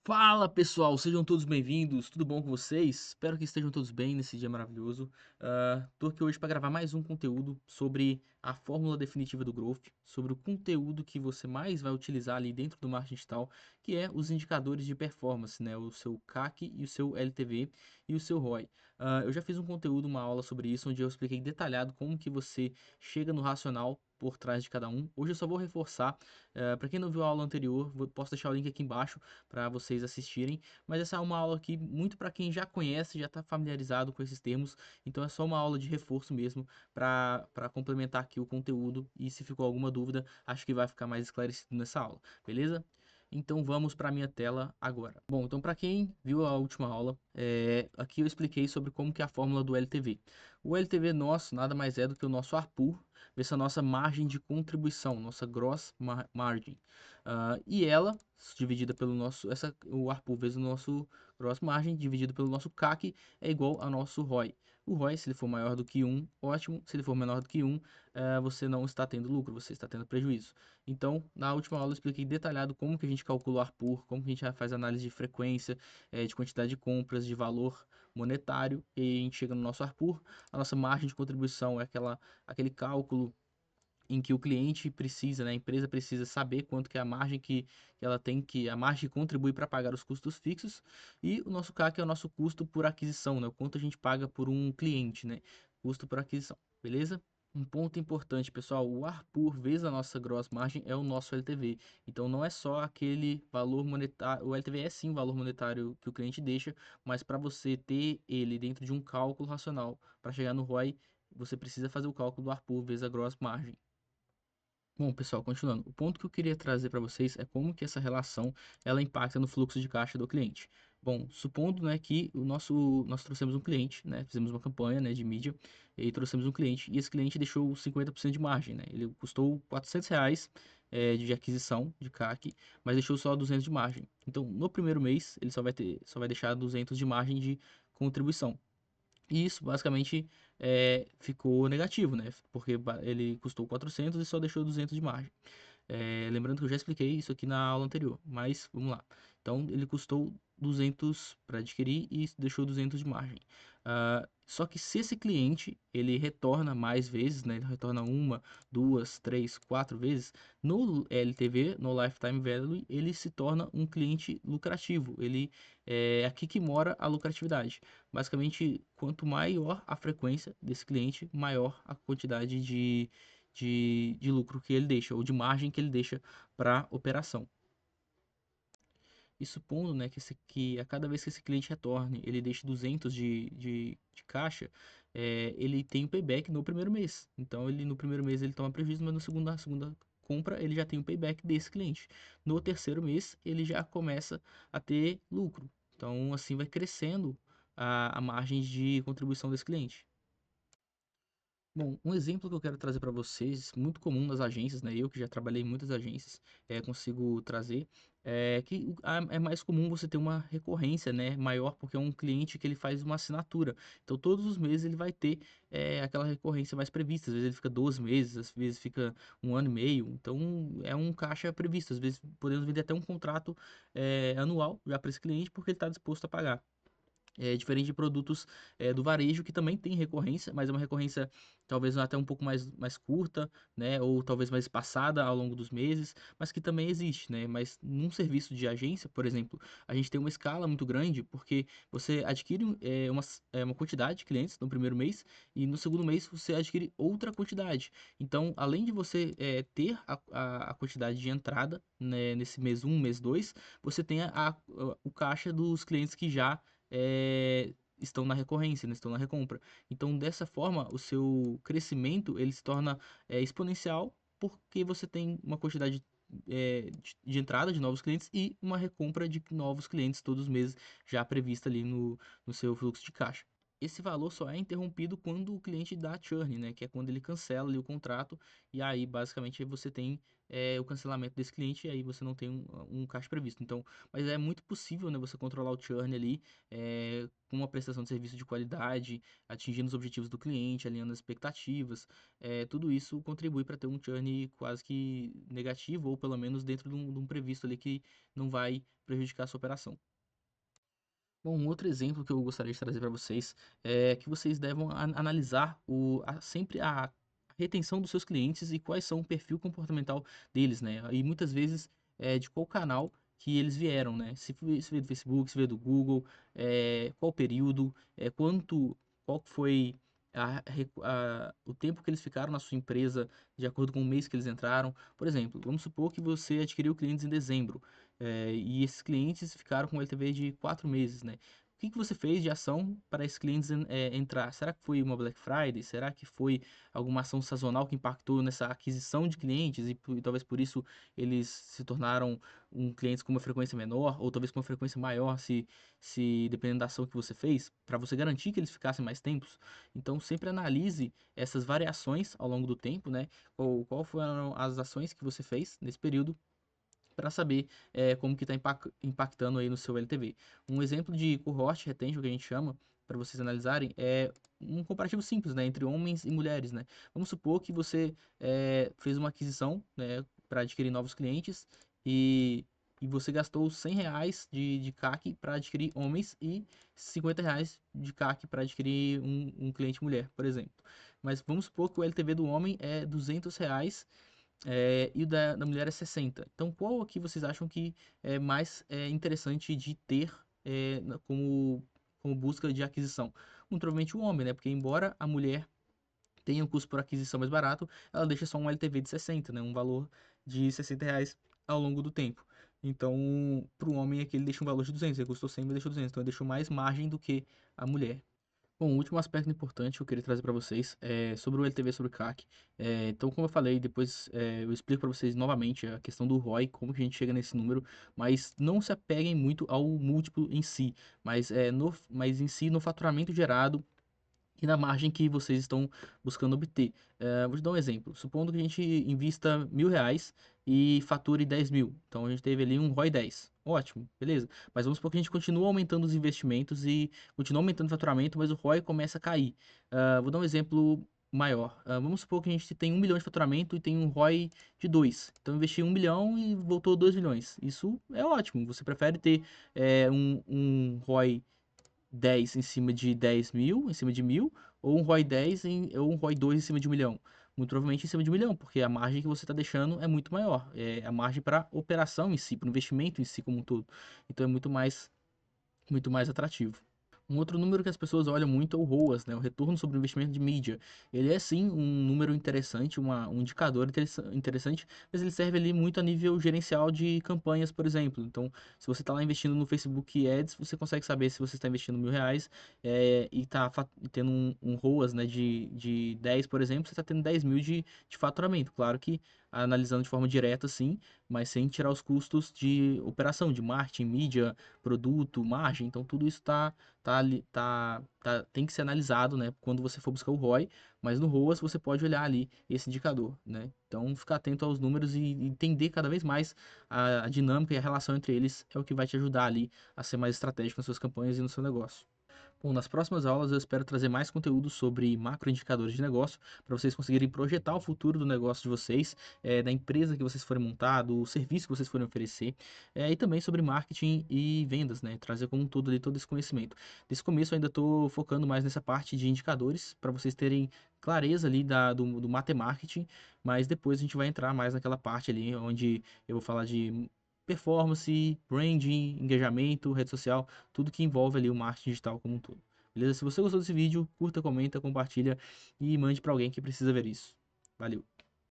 Fala pessoal, sejam todos bem-vindos, tudo bom com vocês? Espero que estejam todos bem nesse dia maravilhoso. Tô aqui hoje para gravar mais um conteúdo sobre a fórmula definitiva do Growth, sobre o conteúdo que você mais vai utilizar ali dentro do marketing digital, que é os indicadores de performance, né? O seu CAC e o seu LTV e o seu ROI. Eu já fiz um conteúdo, uma aula sobre isso, onde eu expliquei detalhado como que você chega no racional por trás de cada um. Hoje eu só vou reforçar. Para quem não viu a aula anterior, posso deixar o link aqui embaixo para vocês assistirem, mas essa é uma aula aqui muito para quem já conhece, já está familiarizado com esses termos, então é só uma aula de reforço mesmo para complementar aqui o conteúdo e se ficou alguma dúvida, acho que vai ficar mais esclarecido nessa aula, beleza? Então vamos para a minha tela agora. Bom, então para quem viu a última aula, aqui eu expliquei sobre como que é a fórmula do LTV. O LTV nosso nada mais é do que o nosso ARPU, essa nossa margem de contribuição, nossa gross margin. E ela, dividida pelo nosso, o ARPU vezes o nosso gross margin, dividido pelo nosso CAC, é igual ao nosso ROI. O ROI, se ele for maior do que 1, ótimo. Se ele for menor do que 1, você não está tendo lucro, você está tendo prejuízo. Então, na última aula eu expliquei detalhado como que a gente calcula o ARPU, como que a gente faz análise de frequência, de quantidade de compras, de valor monetário, e aí a gente chega no nosso ARPU. A nossa margem de contribuição é aquele cálculo em que o cliente precisa, né, a empresa precisa saber quanto que é a margem que ela tem, que a margem que contribui para pagar os custos fixos, e o nosso CAC é o nosso custo por aquisição, né, o quanto a gente paga por um cliente, né, custo por aquisição, beleza? Um ponto importante, pessoal, o ARPU vezes a nossa gross margin é o nosso LTV. Então não é só aquele valor monetário, o LTV é sim o valor monetário que o cliente deixa, mas para você ter ele dentro de um cálculo racional, para chegar no ROI, você precisa fazer o cálculo do ARPU vezes a gross margin. Bom, pessoal, continuando. O ponto que eu queria trazer para vocês é como que essa relação ela impacta no fluxo de caixa do cliente. Bom, supondo, né, que nós trouxemos um cliente, né, fizemos uma campanha, né, de mídia e trouxemos um cliente e esse cliente deixou 50% de margem, né, ele custou R$ 400 de aquisição de CAC, mas deixou só 200 de margem. Então, no primeiro mês, ele só vai deixar 200 de margem de contribuição. E isso basicamente ficou negativo, né? Porque ele custou 400 e só deixou 200 de margem. Lembrando que eu já expliquei isso aqui na aula anterior, mas vamos lá. Então, ele custou 200 para adquirir e deixou 200 de margem. Só que se esse cliente ele retorna mais vezes, né, ele retorna uma, duas, três, quatro vezes, no LTV, no Lifetime Value, ele se torna um cliente lucrativo. Ele é aqui que mora a lucratividade. Basicamente, quanto maior a frequência desse cliente, maior a quantidade de lucro que ele deixa, ou de margem que ele deixa para a operação. E supondo, né, que a cada vez que esse cliente retorne, ele deixe 200 de caixa, ele tem o payback no primeiro mês. Então, no primeiro mês ele toma prejuízo, mas na segunda compra ele já tem o payback desse cliente. No terceiro mês ele já começa a ter lucro. Então, assim vai crescendo a margem de contribuição desse cliente. Bom, um exemplo que eu quero trazer para vocês, muito comum nas agências, né? Eu que já trabalhei em muitas agências, consigo trazer, que é mais comum você ter uma recorrência, né, maior, porque é um cliente que ele faz uma assinatura. Então, todos os meses ele vai ter aquela recorrência mais prevista. Às vezes ele fica 12 meses, às vezes fica um ano e meio. Então, é um caixa previsto. Às vezes podemos vender até um contrato anual já para esse cliente, porque ele está disposto a pagar. Diferente de produtos do varejo, que também tem recorrência, mas é uma recorrência talvez até um pouco mais curta, né? Ou talvez mais espaçada ao longo dos meses, mas que também existe, né? Mas num serviço de agência, por exemplo, a gente tem uma escala muito grande, porque você adquire uma quantidade de clientes no primeiro mês, e no segundo mês você adquire outra quantidade. Então, além de você ter a quantidade de entrada, né, nesse mês um, mês 2, você tem o caixa dos clientes que já estão na recorrência, né, estão na recompra. Então, dessa forma, o seu crescimento ele se torna exponencial porque você tem uma quantidade de entrada de novos clientes e uma recompra de novos clientes todos os meses já prevista ali no seu fluxo de caixa. esse valor só é interrompido quando o cliente dá churn, né? Que é quando ele cancela ali o contrato e aí basicamente você tem o cancelamento desse cliente e aí você não tem um caixa previsto. Então, mas é muito possível, né? Você controlar o churn ali com uma prestação de serviço de qualidade, atingindo os objetivos do cliente, alinhando as expectativas. Tudo isso contribui para ter um churn quase que negativo ou pelo menos dentro de um previsto ali que não vai prejudicar a sua operação. Bom, um outro exemplo que eu gostaria de trazer para vocês é que vocês devem analisar sempre a retenção dos seus clientes e quais são o perfil comportamental deles, né? E muitas vezes de qual canal que eles vieram, né? Se veio do Facebook, se veio do Google, qual período, qual que foi o tempo que eles ficaram na sua empresa de acordo com o mês que eles entraram. Por exemplo, vamos supor que você adquiriu clientes em dezembro. E esses clientes ficaram com LTV de 4 meses, né? O que que você fez de ação para esses clientes entrar? Será que foi uma Black Friday? Será que foi alguma ação sazonal que impactou nessa aquisição de clientes e talvez por isso eles se tornaram clientes com uma frequência menor ou talvez com uma frequência maior se dependendo da ação que você fez, para você garantir que eles ficassem mais tempos? Então sempre analise essas variações ao longo do tempo, né? Qual foram as ações que você fez nesse período para saber como que está impactando aí no seu LTV. Um exemplo de cohort retention que a gente chama, para vocês analisarem, é um comparativo simples, né, entre homens e mulheres, né? Vamos supor que você fez uma aquisição, né, para adquirir novos clientes e você gastou R$ 100 de CAC para adquirir homens e R$ 50 de CAC para adquirir um cliente mulher, por exemplo. Mas vamos supor que o LTV do homem é R$ 200 e o da mulher é 60. Então, qual aqui vocês acham que é mais interessante de ter como busca de aquisição? Muito provavelmente o homem, né? Porque embora a mulher tenha um custo por aquisição mais barato, ela deixa só um LTV de 60, né? Um valor de R$ 60 ao longo do tempo. Então, para o homem aqui ele deixa um valor de 200, ele custou 100, mas deixou 200. Então, ele deixou mais margem do que a mulher. Bom, o último aspecto importante que eu queria trazer para vocês é sobre o LTV sobre o CAC. Então, como eu falei, depois eu explico para vocês novamente a questão do ROI, como que a gente chega nesse número, mas não se apeguem muito ao múltiplo em si, mas em si no faturamento gerado e na margem que vocês estão buscando obter. Vou te dar um exemplo. Supondo que a gente invista R$ 1.000 e fature 10 mil. Então a gente teve ali um ROI 10. Ótimo, beleza. Mas vamos supor que a gente continua aumentando os investimentos e continua aumentando o faturamento, mas o ROI começa a cair. Vou dar um exemplo maior. Vamos supor que a gente tem 1 milhão de faturamento e tem um ROI de 2. Então eu investi 1 milhão e voltou 2 milhões. Isso é ótimo. Você prefere ter um ROI 10 em cima de 10 mil, em cima de mil, ou um ROI 10 ou um ROI 2 em cima de 1 milhão? Muito provavelmente em cima de 1 milhão, porque a margem que você está deixando é muito maior. É a margem para a operação em si, para o investimento em si como um todo. Então é muito mais atrativo. Um outro número que as pessoas olham muito é o ROAS, né? O retorno sobre o investimento de mídia. Ele é sim um número interessante, um indicador interessante, mas ele serve ali muito a nível gerencial de campanhas, por exemplo. Então, se você está lá investindo no Facebook Ads, você consegue saber se você está investindo R$ 1.000 e está tendo um ROAS, né, de 10, por exemplo, você está tendo 10 mil de faturamento. Claro que analisando de forma direta, sim, mas sem tirar os custos de operação, de marketing, mídia, produto, margem. Então, tudo isso tem que ser analisado, né, quando você for buscar o ROI, mas no ROAS você pode olhar ali esse indicador, né? Então, ficar atento aos números e entender cada vez mais a dinâmica e a relação entre eles é o que vai te ajudar ali a ser mais estratégico nas suas campanhas e no seu negócio. Bom, nas próximas aulas eu espero trazer mais conteúdo sobre macroindicadores de negócio, para vocês conseguirem projetar o futuro do negócio de vocês, da empresa que vocês forem montar, do serviço que vocês forem oferecer, e também sobre marketing e vendas, né? Trazer como um todo ali todo esse conhecimento. Nesse começo eu ainda estou focando mais nessa parte de indicadores, para vocês terem clareza ali do matemarketing, mas depois a gente vai entrar mais naquela parte ali onde eu vou falar de performance, branding, engajamento, rede social, tudo que envolve ali o marketing digital como um todo. Beleza? Se você gostou desse vídeo, curta, comenta, compartilha e mande para alguém que precisa ver isso. Valeu!